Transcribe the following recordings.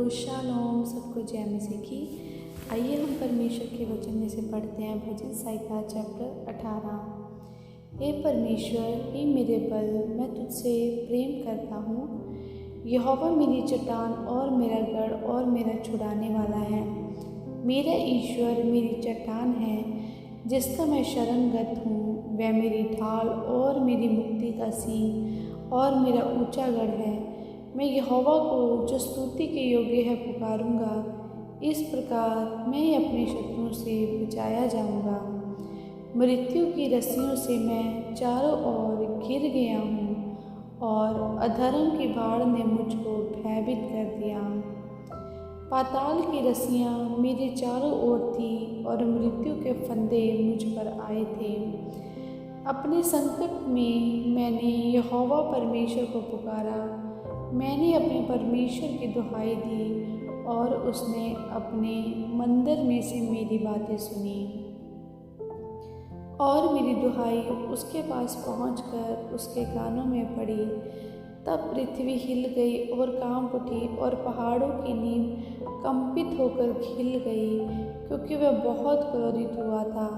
Shalom, सबको जय मसीह की। आइए हम परमेश्वर के वचन में से पढ़ते हैं भजन संहिता चैप्टर 18। हे परमेश्वर, हे मेरे बल, मैं तुझसे प्रेम करता हूँ। यहोवा मेरी चट्टान और मेरा गढ़ और मेरा छुड़ाने वाला है। मेरा ईश्वर मेरी चट्टान है, जिसका मैं शरणगत हूँ। वह मेरी ढाल और मेरी मुक्ति का सींग और मेरा ऊंचा गढ़ है। मैं यहोवा को, जो स्तुति के योग्य है, पुकारूंगा। इस प्रकार मैं अपने शत्रुओं से बचाया जाऊंगा। मृत्यु की रस्सियों से मैं चारों ओर घिर गया हूँ और अधर्म की बाढ़ ने मुझको भयभीत कर दिया। पाताल की रस्सियाँ मेरे चारों ओर थी और मृत्यु के फंदे मुझ पर आए थे। अपने संकट में मैंने यहोवा परमेश्वर को पुकारा। मैंने अपने परमेश्वर की दुहाई दी और उसने अपने मंदिर में से मेरी बातें सुनी और मेरी दुहाई उसके पास पहुंचकर उसके कानों में पड़ी। तब पृथ्वी हिल गई और कांप उठी और पहाड़ों की नींव कंपित होकर हिल गई, क्योंकि वह बहुत क्रोधित हुआ था।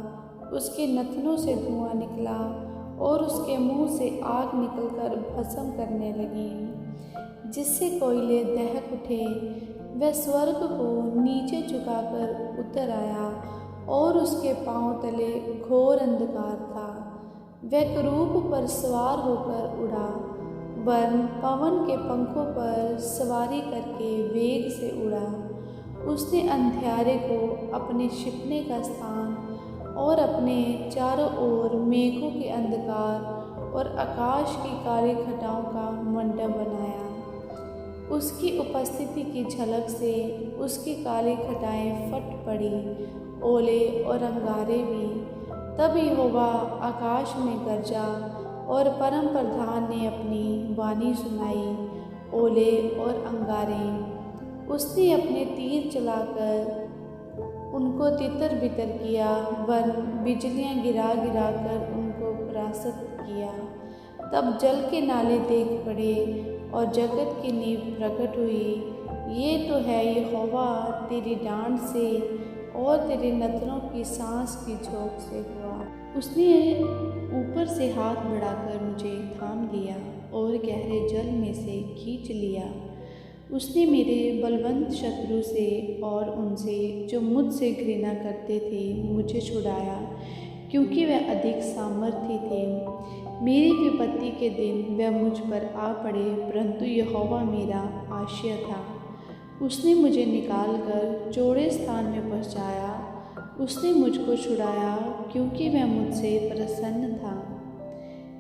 उसके नथनों से धुआं निकला और उसके मुंह से आग निकलकर भस्म करने लगी, जिससे कोयले दहक उठे। वह स्वर्ग को नीचे झुकाकर उतर आया और उसके पांव तले घोर अंधकार था। वह करूब पर सवार होकर उड़ा, वरन पवन के पंखों पर सवारी करके वेग से उड़ा। उसने अंधियारे को अपने छिपने का स्थान और अपने चारों ओर मेघों के अंधकार और आकाश की काली घटाओं का मंडप बनाया। उसकी उपस्थिति की झलक से उसकी काली घटाएं फट पड़ी, ओले और अंगारे भी। तब यहोवा आकाश में गरजा और परम प्रधान ने अपनी वाणी सुनाई, ओले और अंगारे। उसने अपने तीर चलाकर उनको तितर बितर किया, वरन बिजलियाँ गिरा गिरा कर उनको परास्त किया। तब जल के नाले देख पड़े और जगत की नींव प्रकट हुई। ये तो है यहोवा तेरी डांट से और तेरे नथनों की सांस की झोंक से हुआ। उसने ऊपर से हाथ बढ़ाकर मुझे थाम लिया और गहरे जल में से खींच लिया। उसने मेरे बलवंत शत्रु से और उनसे जो मुझसे घृणा करते थे मुझे छुड़ाया, क्योंकि वह अधिक सामर्थी थे। मेरी विपत्ति के दिन वह मुझ पर आ पड़े, परंतु यहोवा मेरा आश्रय था। उसने मुझे निकालकर चौड़े स्थान में पहुँचाया। उसने मुझको छुड़ाया, क्योंकि वह मुझसे प्रसन्न था।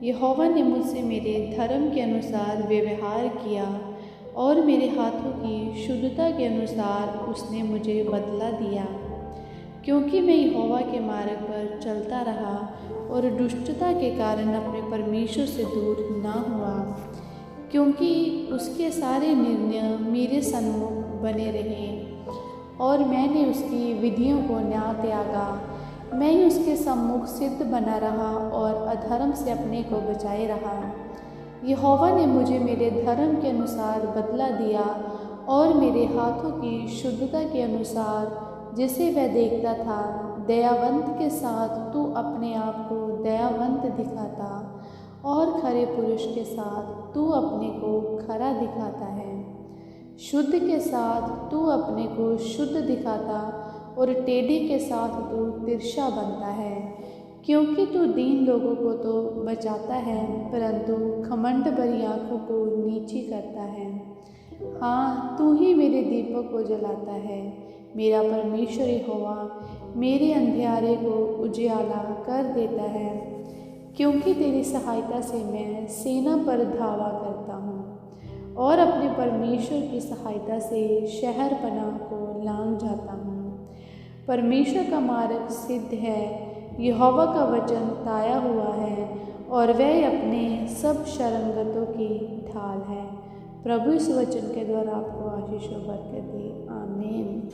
यहोवा ने मुझसे मेरे धर्म के अनुसार व्यवहार किया और मेरे हाथों की शुद्धता के अनुसार उसने मुझे बदला दिया। क्योंकि मैं यहोवा के मार्ग पर चलता रहा और दुष्टता के कारण अपने परमेश्वर से दूर ना हुआ, क्योंकि उसके सारे निर्णय मेरे सन्मुख बने रहे और मैंने उसकी विधियों को ना त्यागा। मैं उसके सम्मुख सिद्ध बना रहा और अधर्म से अपने को बचाए रहा। यहोवा ने मुझे मेरे धर्म के अनुसार बदला दिया और मेरे हाथों की शुद्धता के अनुसार, जिसे वह देखता था। दयावंत के साथ तू अपने आप को दयावंत दिखाता और खरे पुरुष के साथ तू अपने को खरा दिखाता है। शुद्ध के साथ तू अपने को शुद्ध दिखाता और टेढ़े के साथ तू तिरछा बनता है, क्योंकि तू दीन लोगों को तो बचाता है, परंतु घमंड भरी आँखों को नीची करता है। हाँ, तू ही मेरे दीपक को जलाता है। मेरा परमेश्वर यहोवा मेरे अंधियारे को उजियाला कर देता है, क्योंकि तेरी सहायता से मैं सेना पर धावा करता हूँ और अपने परमेश्वर की सहायता से शहर पनाह को लांघ जाता हूँ। परमेश्वर का मार्ग सिद्ध है, यहोवा का वचन ताया हुआ है और वह अपने सब शरणगतों की ढाल है। प्रभु इस वचन के द्वारा आपको आशीष और बरकत दे। आमीन।